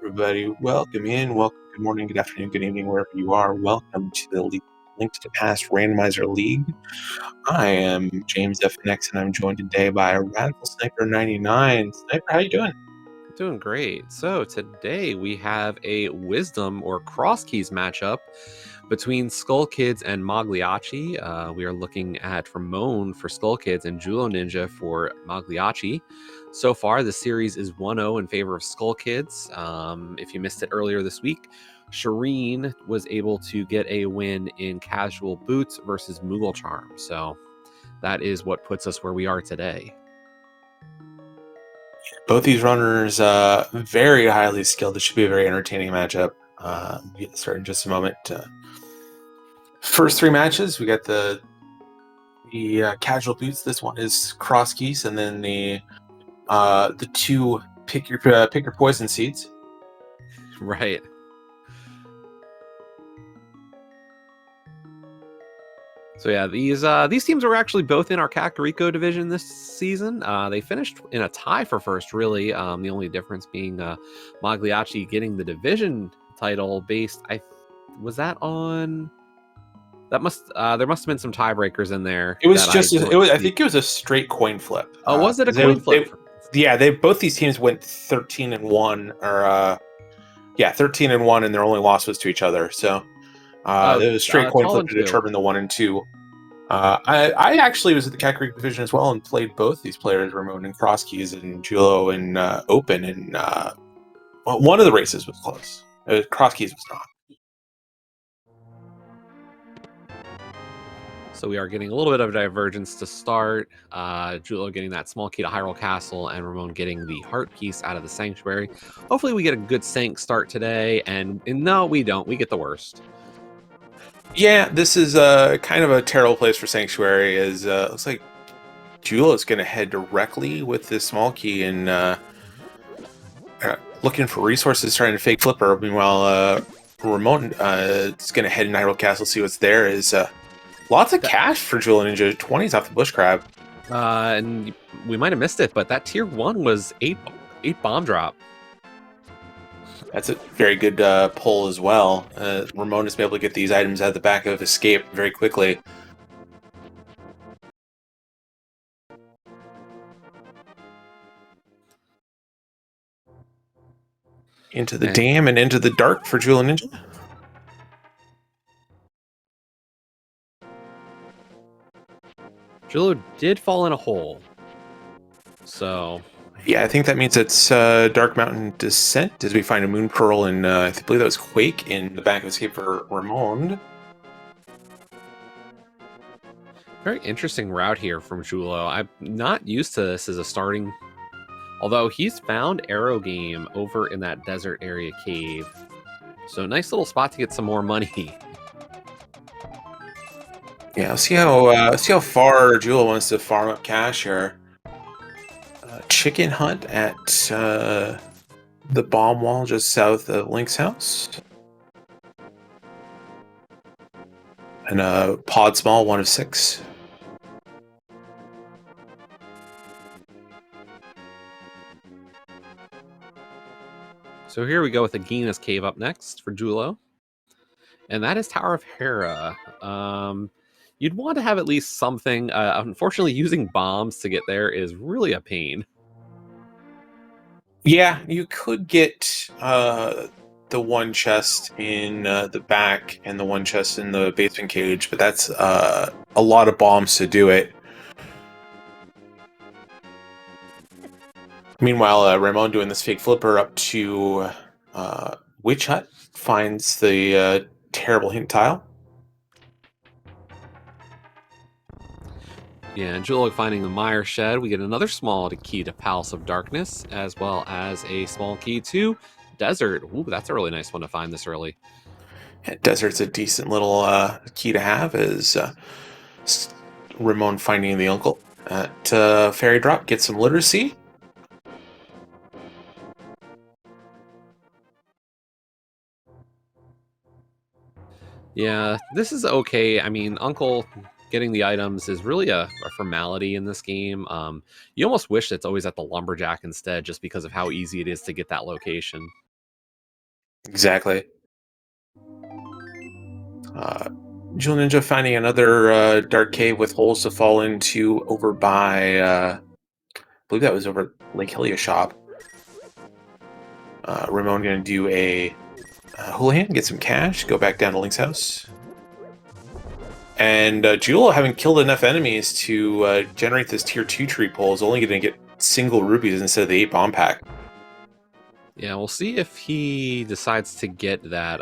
Everybody, welcome in. Welcome. Good morning, good afternoon, good evening, wherever you are. Welcome to the Linked to Past Randomizer League. I am James FNX, and I'm joined today by Radical Sniper 99. Sniper, how you doing? Doing great. So today we have a Wisdom or Cross Keys matchup between Skull Kids and Mogliacci. We are looking at Ramon for Skull Kids and Julo Ninja for Mogliacci. So far, the series is 1-0 in favor of Skull Kids. If you missed it earlier this week, Shireen was able to get a win in Casual Boots versus Moogle Charm. So that is what puts us where we are today. Both these runners, very highly skilled. This should be a very entertaining matchup. We'll get started in just a moment. First three matches, we got the Casual Boots. This one is Cross Keys, and then the two pick your poison seeds. Right. So yeah, these teams were actually both in our Kakariko division this season. They finished in a tie for first, really. The only difference being Mogliacci getting the division title based. Was that on? That there must have been some tiebreakers in there. It was just I think it was a straight coin flip. Oh, was it a coin flip? Both these teams went 13-1, or 13-1, and their only loss was to each other. So it was straight coin flip to determine the 1 and 2. I actually was at the Kakariko division as well and played both these players, Ramon and Cross Keys, and Julo and Open, and one of the races was close. Cross Keys was not. So we are getting a little bit of a divergence to start. Julo getting that small key to Hyrule Castle, and Ramon getting the heart piece out of the Sanctuary. Hopefully we get a good Sank start today, and no, we don't. We get the worst. Yeah, this is kind of a terrible place for Sanctuary. Is looks like Julo is going to head directly with this small key and looking for resources, trying to fake flipper. Meanwhile, Ramon is going to head in Hyrule Castle, see what's there. Is lots of cash for Julo Ninja. 20s off the bush crab. And we might have missed it, but that tier 1 was 8 bomb drop. That's a very good pull as well. Ramon has been able to get these items out of the back of Escape very quickly. Into the dam and into the dark for Julo Ninja. Julo did fall in a hole. So yeah, I think that means it's Dark Mountain Descent as we find a Moon Pearl, and I believe that was Quake in the back of Escape for Ramon. Very interesting route here from Julo. I'm not used to this as a starting, although he's found Arrow Game over in that desert area cave. So nice little spot to get some more money. Yeah, see how far Julo wants to farm up cash here. Chicken hunt at the bomb wall just south of Link's house. And a pod small, 1 of 6. So here we go with the Gina's Cave up next for Julo. And that is Tower of Hera. You'd want to have at least something. Unfortunately, using bombs to get there is really a pain. Yeah, you could get the one chest in the back and the one chest in the basement cage, but that's a lot of bombs to do it. Meanwhile, Ramon doing this fake flipper up to Witch Hut, finds the terrible hint tile. Yeah, and Julo finding the Mire Shed. We get another small key to Palace of Darkness, as well as a small key to Desert. Ooh, that's a really nice one to find this early. Yeah, Desert's a decent little key to have, as Ramon finding the uncle at Fairy Drop, gets some literacy. Yeah, this is okay. I mean, Uncle getting the items is really a formality in this game. You almost wish it's always at the Lumberjack instead, just because of how easy it is to get that location. Exactly. Jewel Ninja finding another dark cave with holes to fall into over by, I believe that was over Lake Hylia shop. Ramon going to do a Houlihan, get some cash, go back down to Link's house. And Jewel, having killed enough enemies to generate this tier 2 tree pole, is only going to get single rubies instead of the 8 bomb pack. Yeah, we'll see if he decides to get that.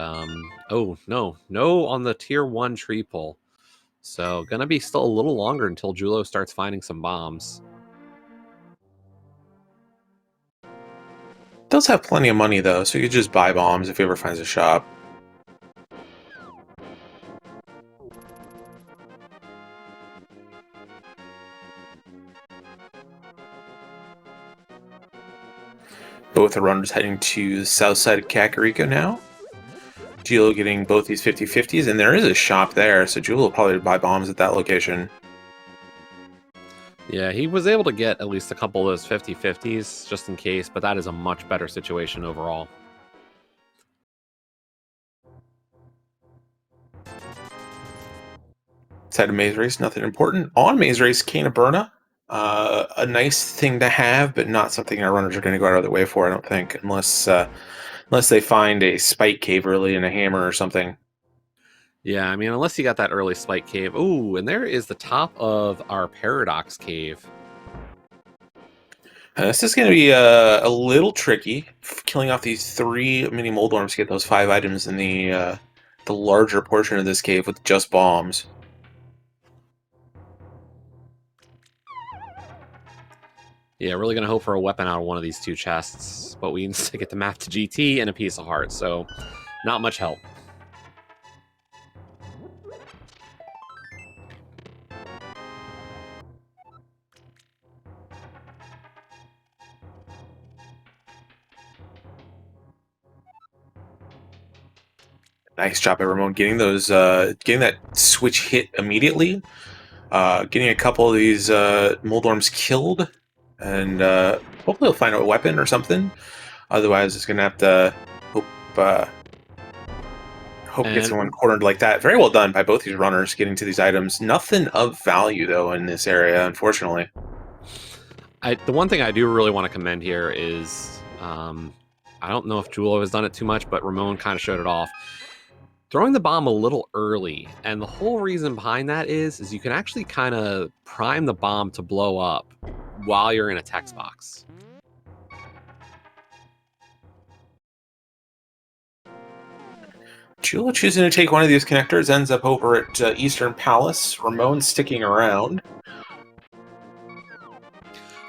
Oh, no on the tier 1 tree pole. So, gonna be still a little longer until Julo starts finding some bombs. Does have plenty of money, though, so you could just buy bombs if he ever finds a shop. Both the runners heading to the south side of Kakariko now. Jewel getting both these 50-50s, and there is a shop there, so Jewel will probably buy bombs at that location. Yeah, he was able to get at least a couple of those 50-50s just in case, but that is a much better situation overall. Side of Maze Race, nothing important. On Maze Race, Cane of Burna. A nice thing to have, but not something our runners are going to go out of their way for, I don't think, unless they find a spike cave early and a hammer or something. Yeah, I mean, unless you got that early spike cave. Ooh, and there is the top of our Paradox Cave. This is going to be a little tricky, killing off these 3 mini Moldworms to get those 5 items in the larger portion of this cave with just bombs. Yeah, really going to hope for a weapon out of one of these 2 chests, but we instead get the map to GT and a piece of heart, so not much help. Nice job by Ramon getting those, getting that switch hit immediately, getting a couple of these Moldworms killed, and hopefully he'll find a weapon or something. Otherwise, it's gonna have to hope he gets someone cornered like that. Very well done by both these runners getting to these items. Nothing of value though in this area, unfortunately. The one thing I do really want to commend here is, I don't know if Julo has done it too much, but Ramon kind of showed it off. Throwing the bomb a little early, and the whole reason behind that is you can actually kind of prime the bomb to blow up while you're in a text box. Jewel choosing to take one of these connectors ends up over at Eastern Palace. Ramon sticking around.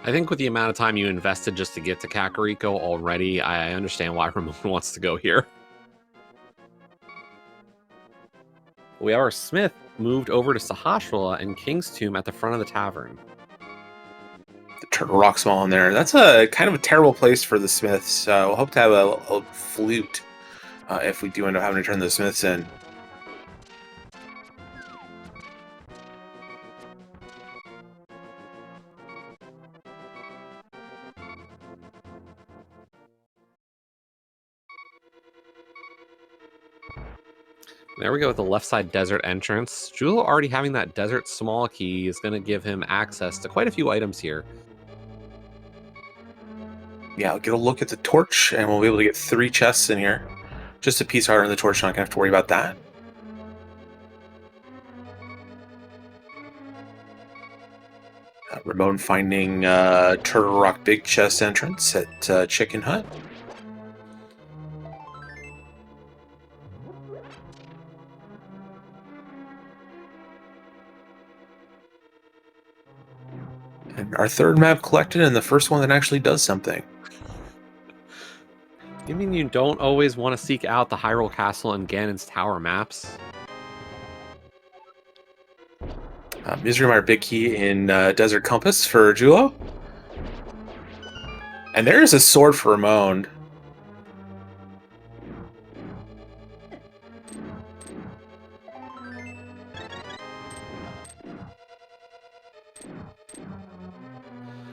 I think with the amount of time you invested just to get to Kakariko already, I understand why Ramon wants to go here. We have our Smith moved over to Sahasrahla and King's Tomb at the front of the tavern. The Turtle Rock Small in there. That's a kind of a terrible place for the Smiths. So we'll hope to have a flute if we do end up having to turn the Smiths in. There we go with the left side desert entrance. Julo already having that desert small key is going to give him access to quite a few items here. Yeah, I'll get a look at the torch, and we'll be able to get 3 chests in here. Just a piece harder in the torch, not going to have to worry about that. Ramon finding Turtle Rock Big Chest entrance at Chicken Hut. And our 3rd map collected, and the first one that actually does something. You mean you don't always want to seek out the Hyrule Castle and Ganon's Tower maps? Misery Mire Big Key in Desert Compass for Julo. And there's a sword for Ramon.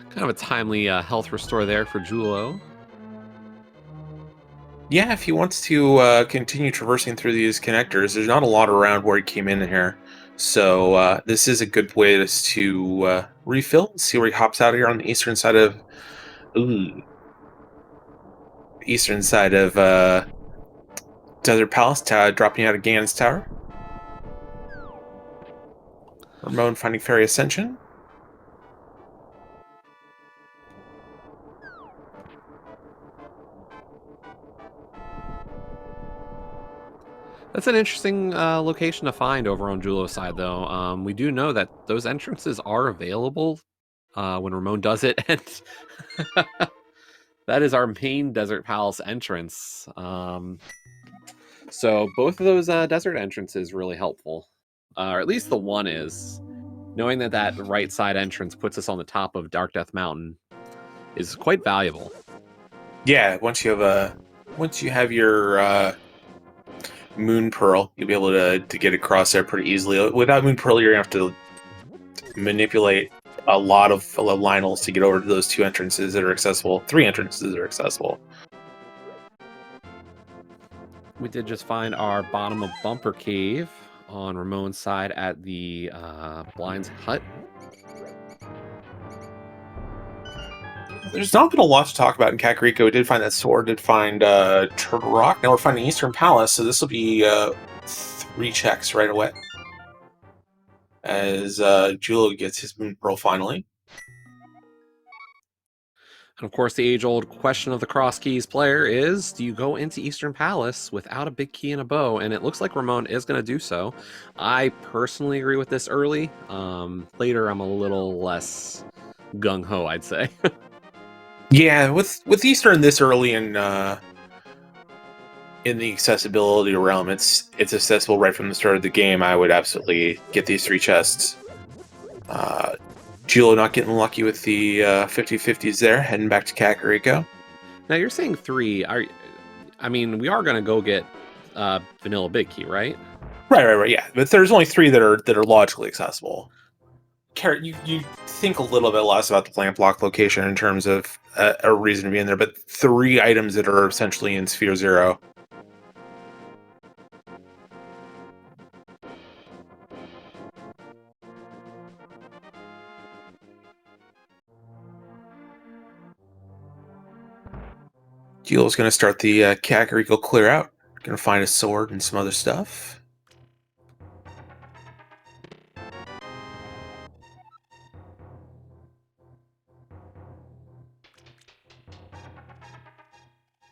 Kind of a timely health restore there for Julo. Yeah, if he wants to continue traversing through these connectors, there's not a lot around where he came in here. So this is a good way to refill, see where he hops out of here on the eastern side of ooh, Desert Palace, dropping out of Gannon's Tower. Ramon finding Fairy Ascension. That's an interesting location to find over on Julo's side, though. We do know that those entrances are available when Ramon does it, and that is our main Desert Palace entrance. So both of those desert entrances really helpful, or at least the one is. Knowing that that right side entrance puts us on the top of Dark Death Mountain is quite valuable. Yeah, once you have your Moon Pearl, you'll be able to get across there pretty easily. Without Moon Pearl, you're gonna have to manipulate a lot of Lionels to get over to those 2 entrances that are accessible. 3 entrances that are accessible. We did just find our bottom of Bumper Cave on Ramon's side at the Blind's Hut. There's not been a lot to talk about in Kakariko. We did find that sword, did find Turtle Rock. Now we're finding Eastern Palace, so this will be 3 checks right away. As Julo gets his Moon Pearl finally. And of course, the age-old question of the cross keys player is, do you go into Eastern Palace without a big key and a bow? And it looks like Ramon is going to do so. I personally agree with this early. Later, I'm a little less gung-ho, I'd say. Yeah, with Eastern this early in the accessibility realm, it's accessible right from the start of the game. I would absolutely get these 3 chests. Julo not getting lucky with the 50-50s there, heading back to Kakariko. Now you're saying 3. I mean, we are going to go get Vanilla Big Key, right? Right. Yeah, but there's only 3 that are logically accessible. You think a little bit less about the lamp block location in terms of a reason to be in there, but 3 items that are essentially in Sphere 0. Julo's going to start the Kakariko clear out. Going to find a sword and some other stuff.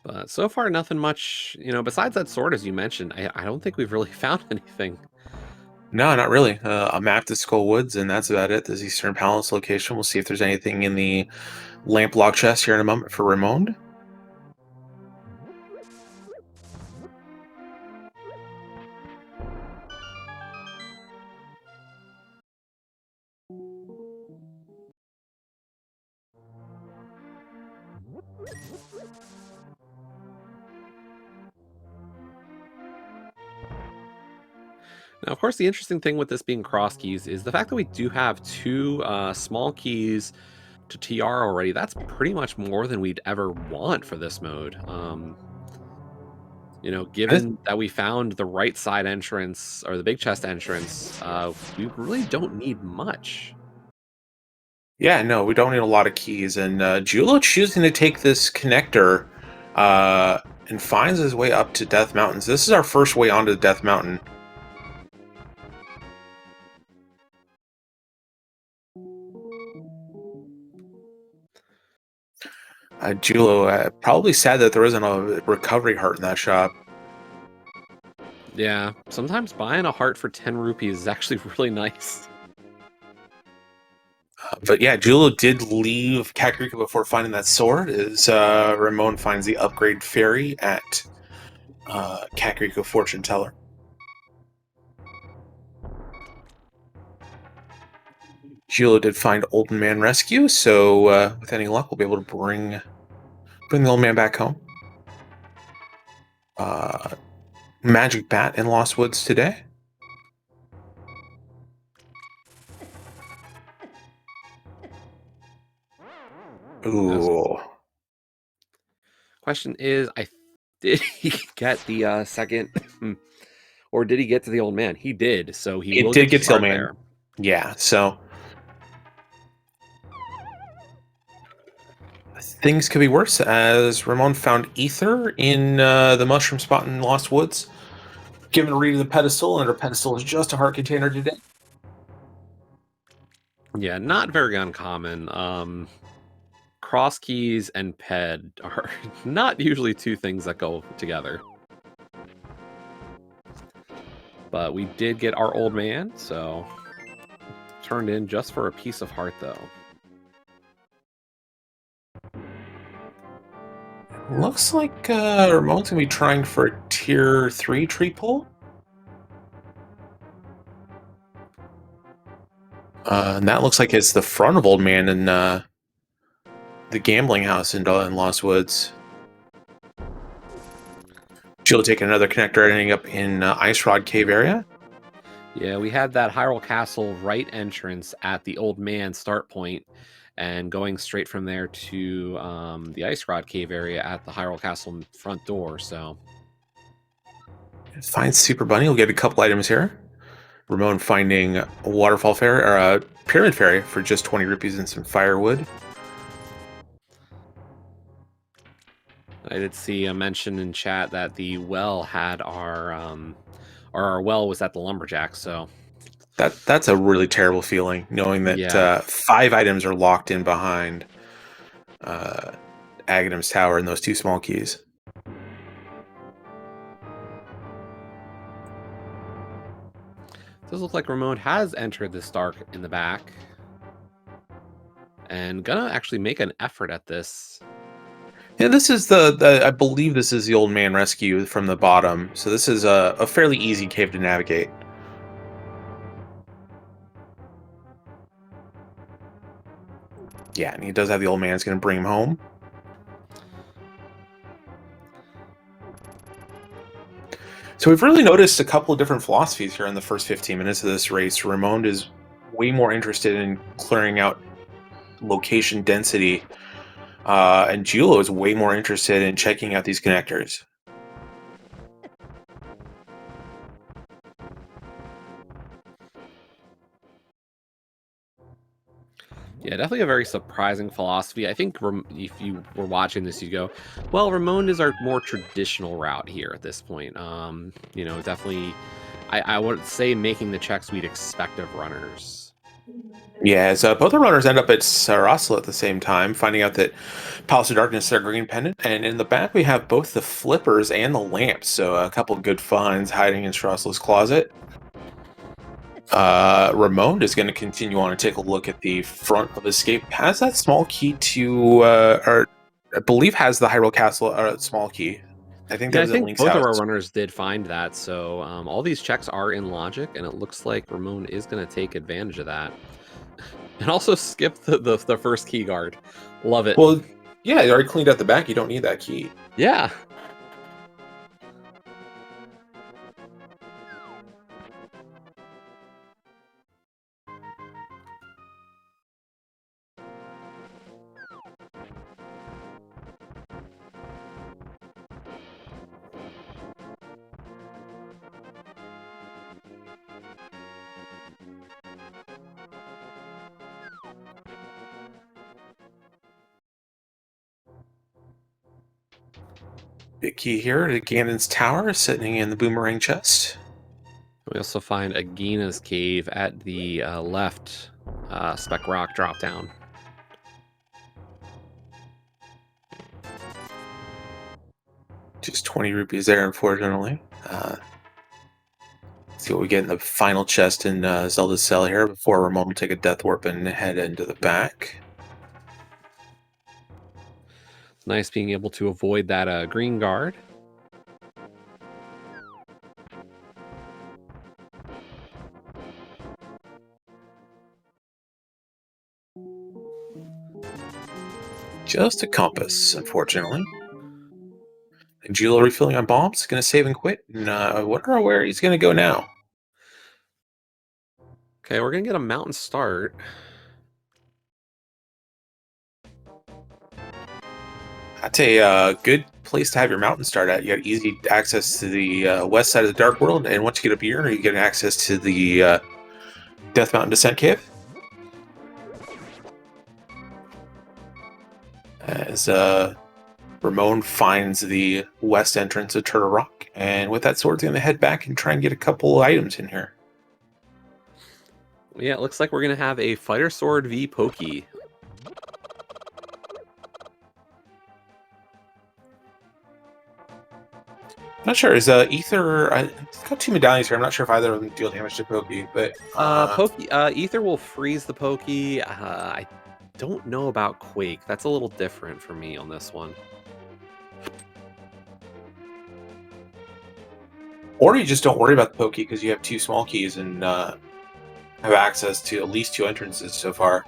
But so far, nothing much, besides that sword, as you mentioned, I don't think we've really found anything. No, not really. A map to Skull Woods, and that's about it. This Eastern Palace location. We'll see if there's anything in the lamp block chest here in a moment for Ramon. Now, of course, the interesting thing with this being cross keys is the fact that we do have 2 small keys to TR already. That's pretty much more than we'd ever want for this mode. Given that we found the right side entrance or the big chest entrance, we really don't need much. Yeah, no, we don't need a lot of keys. And Julo choosing to take this connector and finds his way up to Death Mountains. This is our first way onto Death Mountain. Julo probably sad that there isn't a recovery heart in that shop. Yeah, sometimes buying a heart for 10 rupees is actually really nice. But yeah, Julo did leave Kakariko before finding that sword. As Ramon finds the upgrade fairy at Kakariko Fortune Teller. Julo did find Olden Man Rescue, so with any luck, we'll be able to bring the old man back home. Magic Bat in Lost Woods today. Ooh. Question is, I Did he get the second? Or did he get to the old man? He did, so he will did get to the old man. there. Yeah, so things could be worse, as Ramon found ether in the mushroom spot in Lost Woods. Given a read of the pedestal, and her pedestal is just a heart container today. Yeah, not very uncommon. Cross keys and ped are not usually two things that go together. But we did get our old man, so turned in just for a piece of heart, though. Looks like Ramon's gonna be trying for a tier 3 tree pull. And that looks like it's the front of Old Man in the gambling house in Lost Woods. She'll take another connector, ending up in Ice Rod Cave area. Yeah, we had that Hyrule Castle right entrance at the Old Man start point, and going straight from there to the Ice Rod Cave area at the Hyrule Castle front door. So, Find Super Bunny. We'll get a couple items here. Ramon finding a waterfall fairy or a pyramid fairy for just 20 rupees and some firewood. I did see a mention in chat that the well had our well was at the lumberjack. So that's a really terrible feeling, knowing that 5 items are locked in behind Aghanim's Tower and those 2 small keys. Does look like Ramon has entered this dark in the back, and gonna actually make an effort at this. Yeah, this is the I believe this is the Old Man rescue from the bottom, so this is a fairly easy cave to navigate. Yeah, and he does have the Old Man's going to bring him home. So we've really noticed a couple of different philosophies here in the first 15 minutes of this race. Ramon is way more interested in clearing out location density, and Julo is way more interested in checking out these connectors. Yeah, definitely a very surprising philosophy. I think if you were watching this, you'd go, well, Ramon is our more traditional route here at this point. You know, definitely, I would say making the checks we'd expect of runners. Yeah, so both the runners end up at Sarasla at the same time, finding out that Palace of Darkness is their green pendant, and in the back we have both the flippers and the lamps, so a couple of good finds hiding in Sarasla's closet. Ramon is going to continue on and take a look at the front of Escape. Has that small key to, or I believe has the Hyrule Castle small key. I think that was at Link's both house. of our runners did find that, so all these checks are in logic, and it looks like Ramon is going to take advantage of that. And also skip the first key guard. Love it. Well, yeah, you already cleaned out the back. You don't need that key. Yeah. Big key here to Ganon's Tower, sitting in the boomerang chest. We also find Agina's cave at the left Spec Rock drop down. Just 20 rupees there, unfortunately. See what we get in the final chest in Zelda's cell here before Ramon will take a death warp and head into the back. It's nice being able to avoid that green guard. Just a compass, unfortunately. And Julo refilling on bombs, going to save and quit. And I wonder where he's going to go now. Okay, we're going to get a mountain start. That's a good place to have your mountain start at. You got easy access to the west side of the Dark World, and once you get up here, you get access to the Death Mountain Descent Cave. As Ramon finds the west entrance of Turtle Rock, and with that sword, he's going to head back and try and get a couple items in here. Yeah, it looks like we're going to have a Fighter Sword v Pokey. I'm not sure. Is Ether? It's got 2 medallions here. I'm not sure if either of them deal damage to Pokey, but Ether will freeze the Pokey. I don't know about Quake. That's a little different for me on this one. Or you just don't worry about the Pokey because you have 2 small keys and have access to at least 2 entrances so far.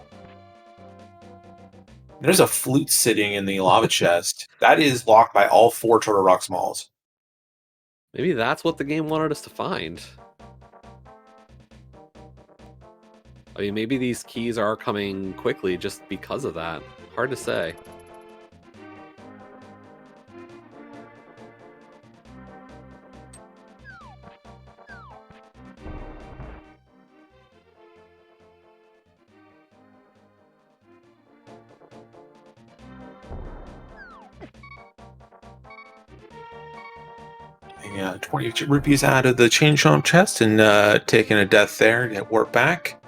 There's a flute sitting in the lava chest. That is locked by all 4 Turtle Rock Smalls. Maybe that's what the game wanted us to find. I mean, maybe these keys are coming quickly just because of that. Hard to say. Yeah, 20 rupees out of the chain chomp chest and taking a death there to get warp back.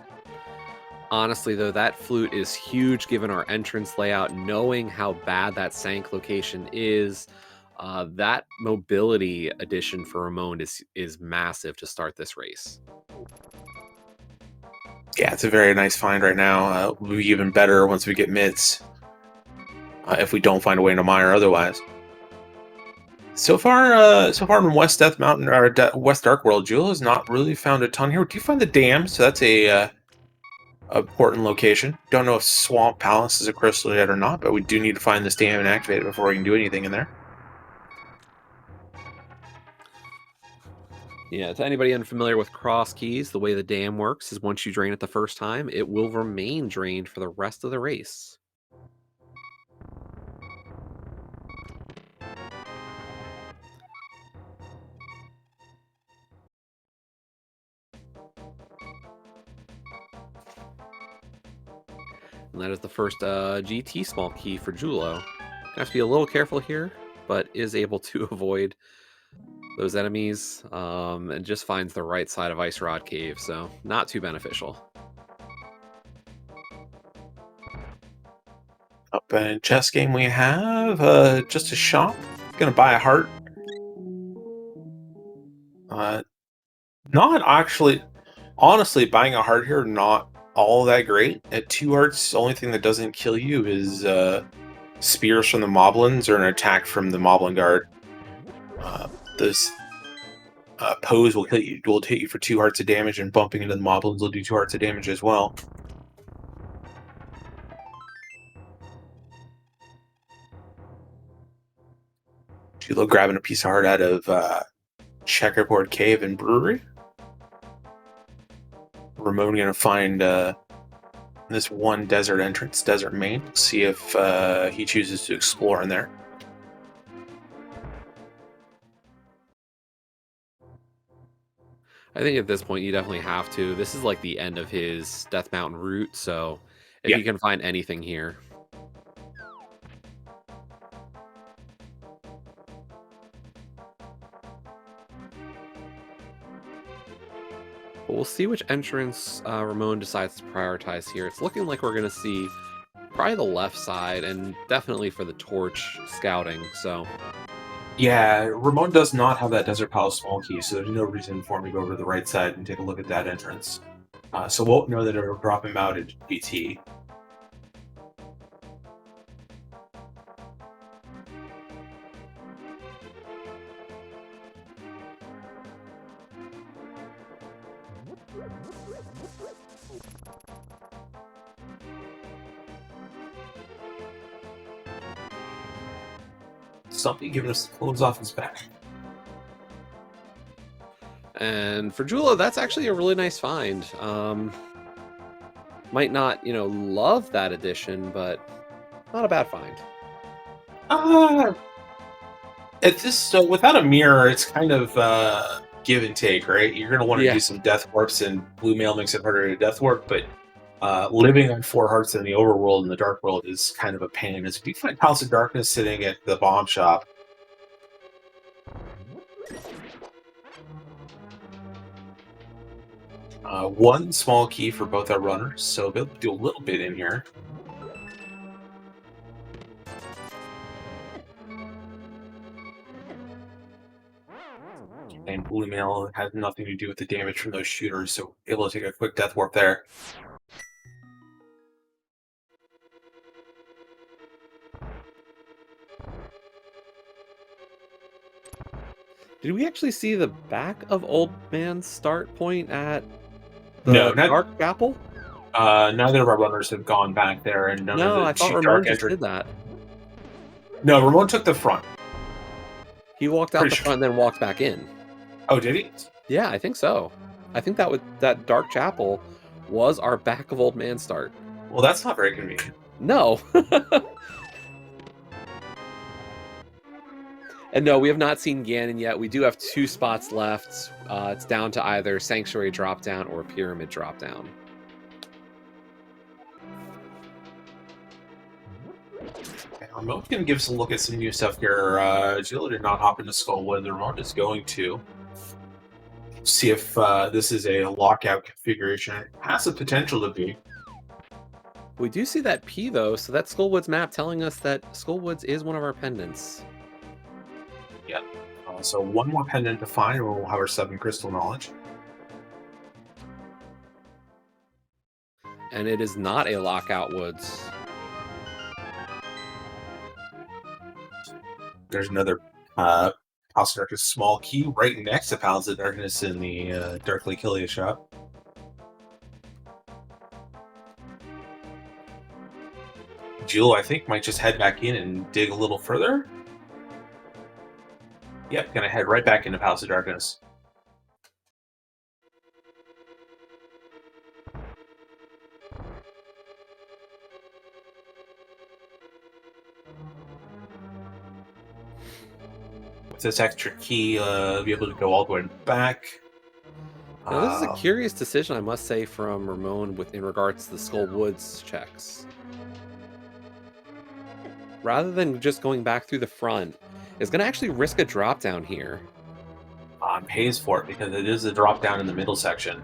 Honestly, though, that flute is huge given our entrance layout. Knowing how bad that sank location is, that mobility addition for Ramon is massive to start this race. Yeah, it's a very nice find right now. Will be even better once we get mids. If we don't find a way into Mire otherwise. So far in West Death Mountain or West Dark World, Jewel has not really found a ton here. Do you find the dam? So that's a important location. Don't know if Swamp Palace is a crystal yet or not, but we do need to find this dam and activate it before we can do anything in there. Yeah, to anybody unfamiliar with cross keys, the way the dam works is once you drain it the first time, it will remain drained for the rest of the race. And that is the first GT small key for Julo. Have to be a little careful here, but is able to avoid those enemies and just finds the right side of Ice Rod Cave, so not too beneficial. Up in chess game we have just a shop. Gonna buy a heart. Not actually, honestly, buying a heart here not all that great. At 2 hearts, the only thing that doesn't kill you is spears from the moblins or an attack from the moblin guard. Those pose will hit you for 2 hearts of damage, and bumping into the moblins will do 2 hearts of damage as well. Julo grabbing a piece of heart out of Checkerboard Cave and Brewery. Ramon gonna find this one desert entrance, desert main. See if he chooses to explore in there. I think at this point you definitely have to. This is like the end of his Death Mountain route, so if you can find anything here. But we'll see which entrance Ramon decides to prioritize here. It's looking like we're going to see probably the left side, and definitely for the torch scouting, so... Yeah, Ramon does not have that Desert Palace small key, so there's no reason for him to go over to the right side and take a look at that entrance. So we'll know that it'll drop him out at GT. Something giving us the clothes off his back. And for Julo, that's actually a really nice find. Might not, love that addition, but not a bad find. So without a mirror, it's kind of give and take, right? You're going to want to do some death warps, and blue mail makes it harder to death warp, but living on 4 hearts in the overworld and the dark world is kind of a pain. As if you find House of Darkness sitting at the bomb shop, one small key for both our runners, so we'll do a little bit in here. And blue mail has nothing to do with the damage from those shooters, so able to take a quick death warp there. Did we actually see the back of Old Man's start point at the Dark Chapel? Neither of our runners have gone back there, and none of the I thought Ramon just did that. No, Ramon took the front. He walked out the front and then walked back in. Oh, did he? Yeah, I think so. I think that Dark Chapel was our back of Old Man start. Well, that's not very convenient. No. And no, we have not seen Ganon yet. We do have 2 spots left. It's down to either Sanctuary Dropdown or Pyramid Dropdown. Ramon can give us a look at some new stuff here. Jill did not hop into Skullwood. Ramon is going to see if this is a lockout configuration. It has the potential to be. We do see that P, though, so that's Skullwood's map telling us that Skullwoods is one of our pendants. Yeah. So one more pendant to find, and we'll have our 7 crystal knowledge. And it is not a lockout woods. There's another Palace of Darkness small key right next to Palace of Darkness in the Darkly Killia shop. Jewel, I think, might just head back in and dig a little further. Yep, gonna head right back into Palace of Darkness. With this extra key, be able to go all the way back. Now, this is a curious decision, I must say, from Ramon in regards to the Skullwoods checks. Rather than just going back through the front, is going to actually risk a drop down here. Pays for it because it is a drop down in the middle section.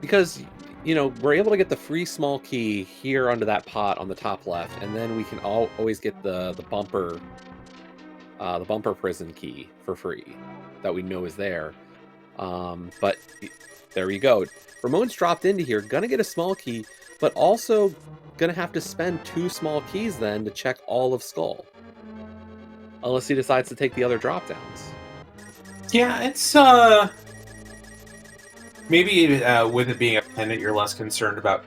Because, you know, we're able to get the free small key here under that pot on the top left, and then we can always get the bumper prison key for free that we know is there. But there we go. Ramon's dropped into here, gonna get a small key, but also gonna have to spend 2 small keys then to check all of Skull. Unless he decides to take the other drop downs. Yeah, it's maybe with it being a pendant, you're less concerned about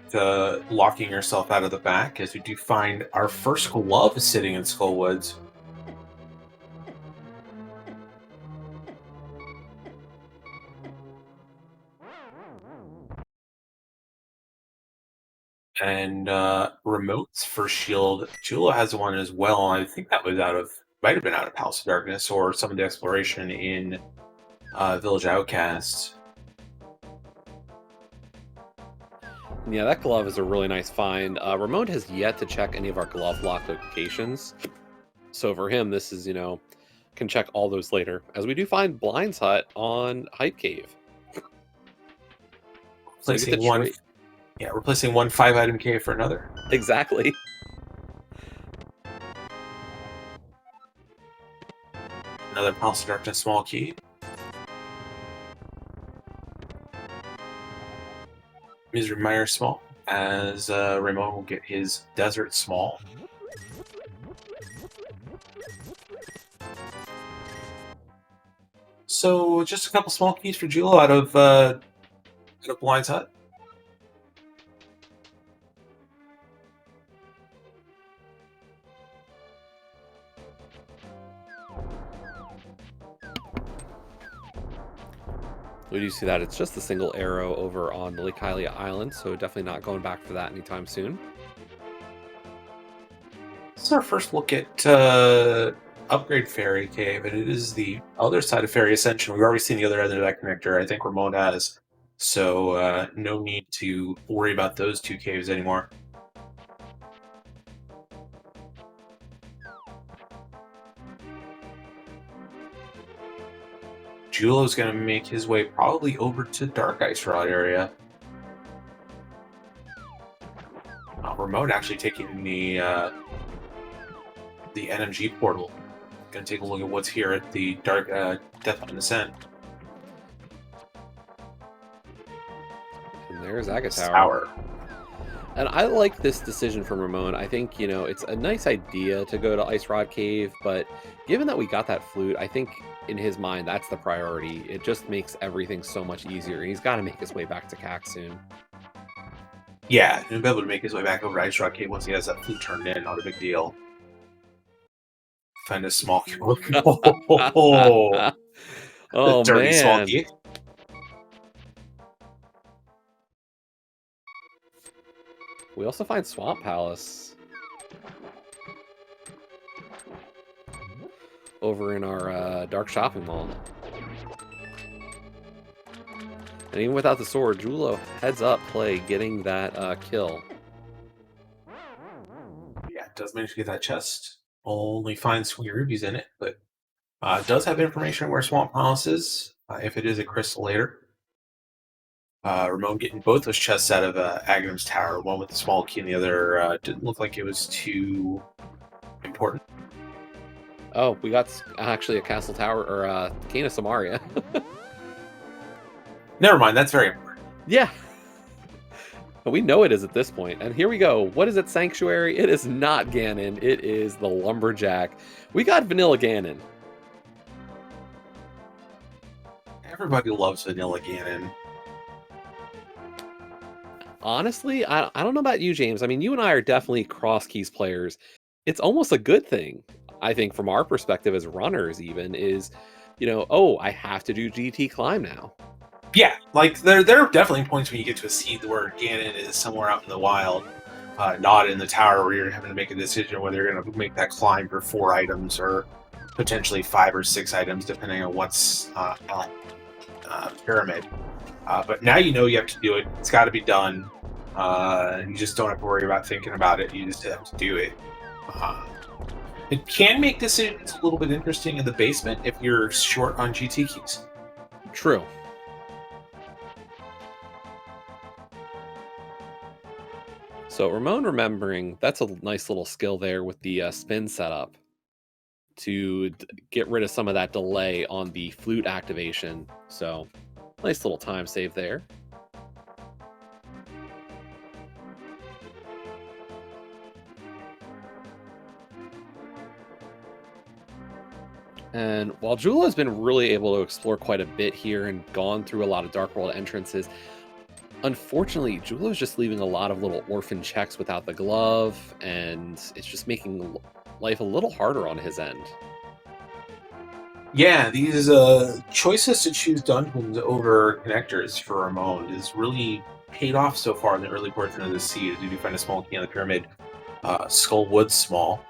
locking yourself out of the back, as we do find our first glove sitting in Skullwoods. And remotes for shield. Jula has one as well. I think that was might have been out of Palace of Darkness or some of the exploration in Village Outcasts. Yeah, that glove is a really nice find. Ramon has yet to check any of our glove lock locations. So for him, this is, can check all those later. As we do find Blind's Hut on Hype Cave. Replacing replacing one 5-item cave for another. Exactly. Another Palace of Darkness small key. Misery Mire small, as Ramon will get his Desert small. So just a couple small keys for Jewel out of Blind's Hut. We do see that it's just a single arrow over on the Lake Hylia Island, so definitely not going back for that anytime soon. is our first look at Upgrade Fairy Cave, and it is the other side of Fairy Ascension. We've already seen the other end of that connector. I think Ramon has. So no need to worry about those two caves anymore. Julo's going to make his way probably over to Dark Ice Rod area. Ramon actually taking the NMG portal. Going to take a look at what's here at the Dark Deathline Descent. And there's Agatower. And I like this decision from Ramon. I think, you know, it's a nice idea to go to Ice Rod Cave, but given that we got that flute, I think in his mind that's the priority. It just makes everything so much easier. He's got to make his way back to CAC soon. Yeah, he'll be able to make his way back over to Ice Rod Cave once he has that flute turned in. Not a big deal. Find a small key. Oh, dirty man. small key. We also find Swamp Palace over in our Dark Shopping Mall. And even without the sword, Julo heads up play, getting that kill. Yeah, it does manage to get that chest. Only finds sweet rubies in it, but does have information on where Swamp Palace is, if it is a crystal later. Ramon getting both those chests out of Aghanim's Tower, one with the small key and the other didn't look like it was too important. Oh, we got actually a Castle Tower, or Cane of Samaria. Never mind, that's very important. Yeah. But we know it is at this point. And here we go. What is it, Sanctuary? It is not Ganon. It is the Lumberjack. We got Vanilla Ganon. Everybody loves Vanilla Ganon. Honestly, I don't know about you, James. I mean, you and I are definitely cross keys players. It's almost a good thing, I think, from our perspective as runners even, is, you know, oh, I have to do GT climb now. Yeah, like, there are definitely points when you get to a seed where Ganon is somewhere out in the wild, not in the tower, where you're having to make a decision whether you're going to make that climb for 4 items or potentially 5 or 6 items, depending on what's pyramid. But now you know you have to do it. It's got to be done. You just don't have to worry about thinking about it. You just have to do it. It can make decisions a little bit interesting in the basement if you're short on GT keys. True. So Ramon remembering, that's a nice little skill there with the spin setup to get rid of some of that delay on the flute activation. So nice little time save there. And while Jula has been really able to explore quite a bit here and gone through a lot of Dark World entrances, unfortunately, Jula is just leaving a lot of little orphan checks without the glove, and it's just making life a little harder on his end. Yeah, these choices to choose dungeons over connectors for Ramon is really paid off so far in the early portion of the seed. You do find a small key on the pyramid. Skullwood small.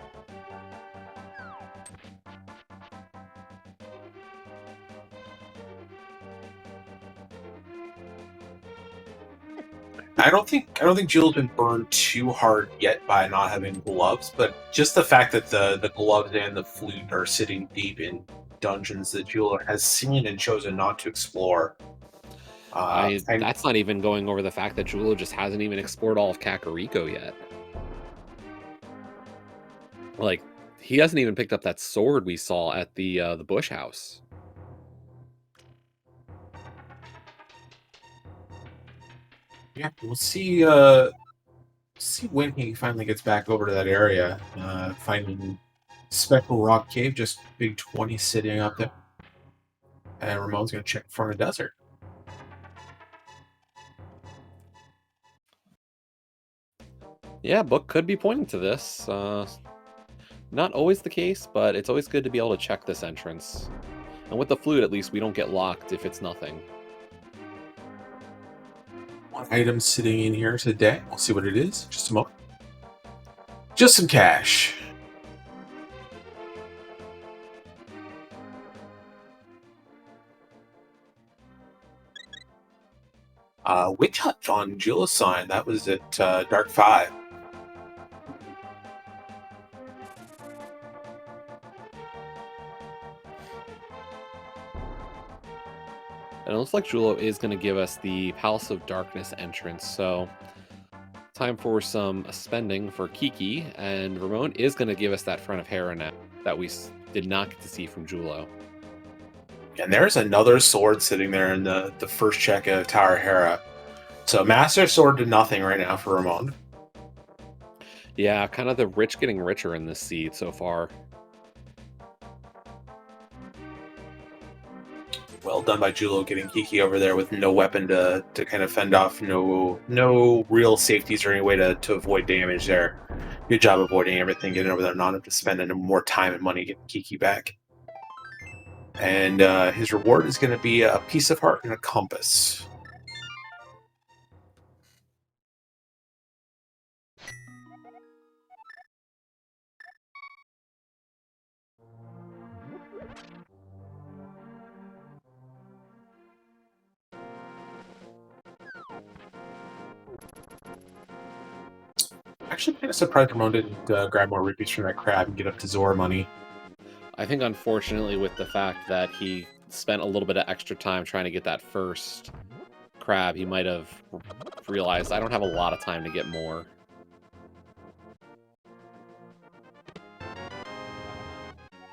I don't think Jill's been burned too hard yet by not having gloves, but just the fact that the gloves and the flute are sitting deep in dungeons that Jill has seen and chosen not to explore. That's not even going over the fact that Jula just hasn't even explored all of Kakariko yet. Like, he hasn't even picked up that sword we saw at the Bush House. Yeah, we'll see when he finally gets back over to that area, finding Speckle Rock Cave, just big 20 sitting up there. And Ramon's going to check for a desert. Yeah, book could be pointing to this. Not always the case, but it's always good to be able to check this entrance. And with the flute, at least, we don't get locked if it's nothing. One item sitting in here today. We'll see what it is. Just a moment. Just some cash. Witch Hut on Jula's sign. That was at Dark 5. And it looks like Julo is going to give us the Palace of Darkness entrance, so time for some spending for Kiki, and Ramon is going to give us that front of Hera now that we did not get to see from Julo. And there's another sword sitting there in the first check of Tower Hera. So Master Sword did nothing right now for Ramon. Yeah, kind of the rich getting richer in this seed so far. Well done by Julo getting Kiki over there with no weapon to kind of fend off, no real safeties or any way to avoid damage there. Good job avoiding everything, getting over there, not have to spend any more time and money getting Kiki back. And his reward is going to be a piece of heart and a compass. Actually, kind of surprised Ramon didn't grab more rupees from that crab and get up to Zora money. I think, unfortunately, with the fact that he spent a little bit of extra time trying to get that first crab, he might have realized, I don't have a lot of time to get more.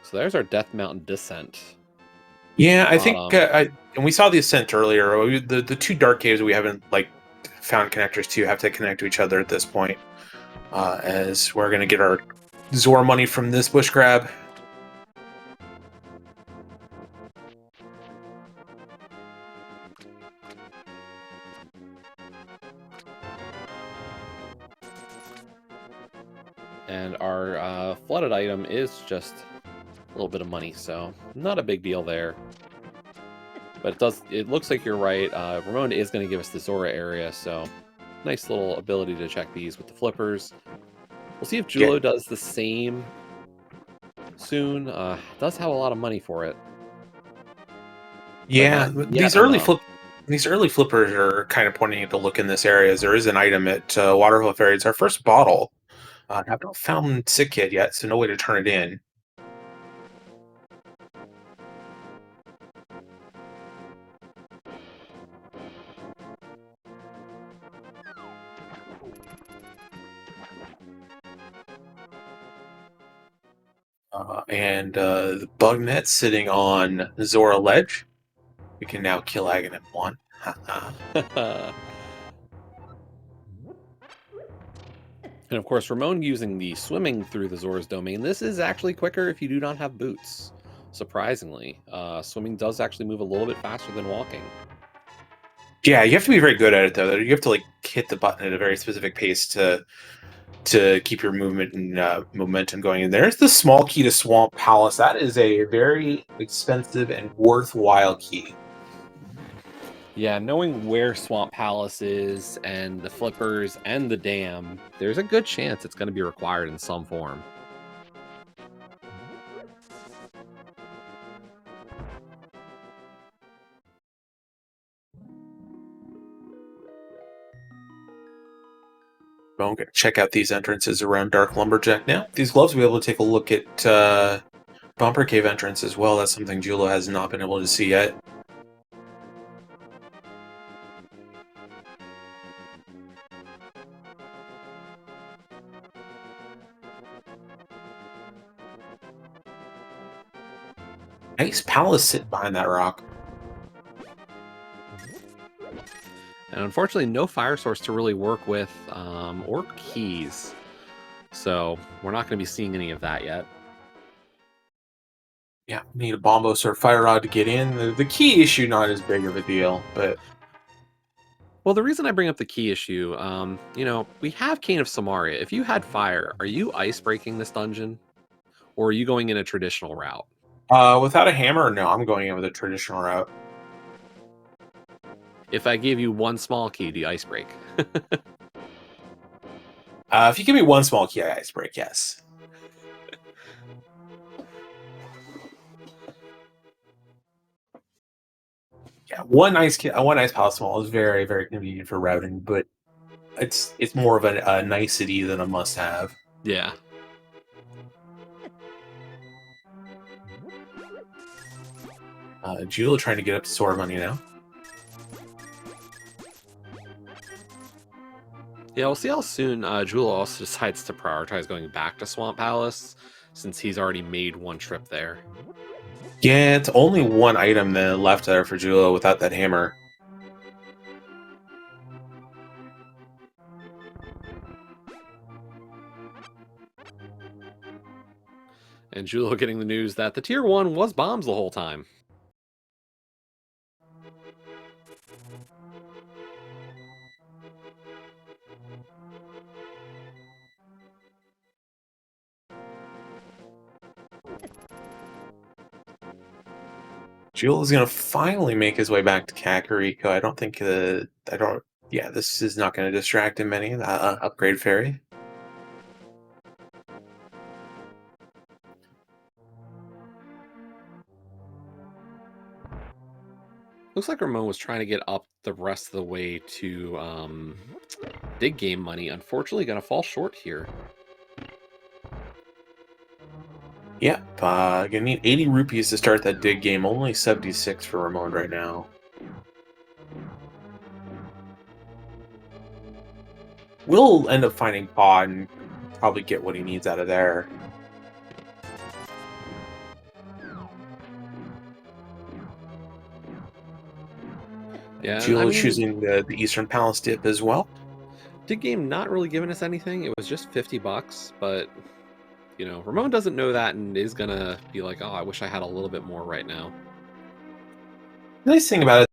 So there's our Death Mountain descent. Yeah, I think, and we saw the ascent earlier. The two dark caves we haven't found connectors to have to connect to each other at this point. As we're going to get our Zora money from this bush crab. And our flooded item is just a little bit of money, so not a big deal there. But it looks like you're right. Ramon is going to give us the Zora area, so nice little ability to check these with the flippers. We'll see if Julo does the same soon. Does have a lot of money for it. Yeah, these early flippers are kind of pointing to look in this area. As there is an item at Waterhole Ferry. It's our first bottle. Have not found Sick Kid yet, so no way to turn it in. And the bug net sitting on Zora Ledge. We can now kill Aghanim 1. And of course, Ramon using the swimming through the Zora's domain. This is actually quicker if you do not have boots. Surprisingly, swimming does actually move a little bit faster than walking. Yeah, you have to be very good at it though. You have to hit the button at a very specific pace to keep your movement and momentum going. And there's the small key to Swamp Palace. That is a very expensive and worthwhile key. Yeah, knowing where Swamp Palace is and the flippers and the dam, there's a good chance it's going to be required in some form. I'm going to check out these entrances around Dark Lumberjack now. These gloves will be able to take a look at Bumper Cave entrance as well. That's something Julo has not been able to see yet. Nice palace sitting behind that rock. And unfortunately, no fire source to really work with, or keys. So we're not going to be seeing any of that yet. Yeah, need a bombos or fire rod to get in. The key issue, not as big of a deal, but... Well, the reason I bring up the key issue, we have Cane of Samaria. If you had fire, are you ice breaking this dungeon? Or are you going in a traditional route? Without a hammer, no, I'm going in with a traditional route. If I gave you one small key, do you ice break? If you give me one small key, I ice break, yes. Yeah, one ice palace mall is very, very convenient for routing, but it's more of a nicety than a must-have. Yeah. Jewel trying to get up to Sora money now. Yeah, we'll see how soon Jewel also decides to prioritize going back to Swamp Palace, since he's already made one trip there. Yeah, it's only one item that left there for Jewel without that hammer. And Jewel getting the news that the tier 1 was bombs the whole time. Jewel is going to finally make his way back to Kakariko. I don't think yeah, this is not going to distract him any. Upgrade fairy. Looks like Ramon was trying to get up the rest of the way to dig game money. Unfortunately, going to fall short here. Yep, gonna need 80 rupees to start that dig game. Only 76 for Ramon right now. We'll end up finding Pod and probably get what he needs out of there. Yeah, Jewel is choosing the Eastern Palace dip as well. Dig game not really giving us anything. It was just 50 bucks, but you know, Ramon doesn't know that and is gonna be like, oh, I wish I had a little bit more right now. The nice thing about it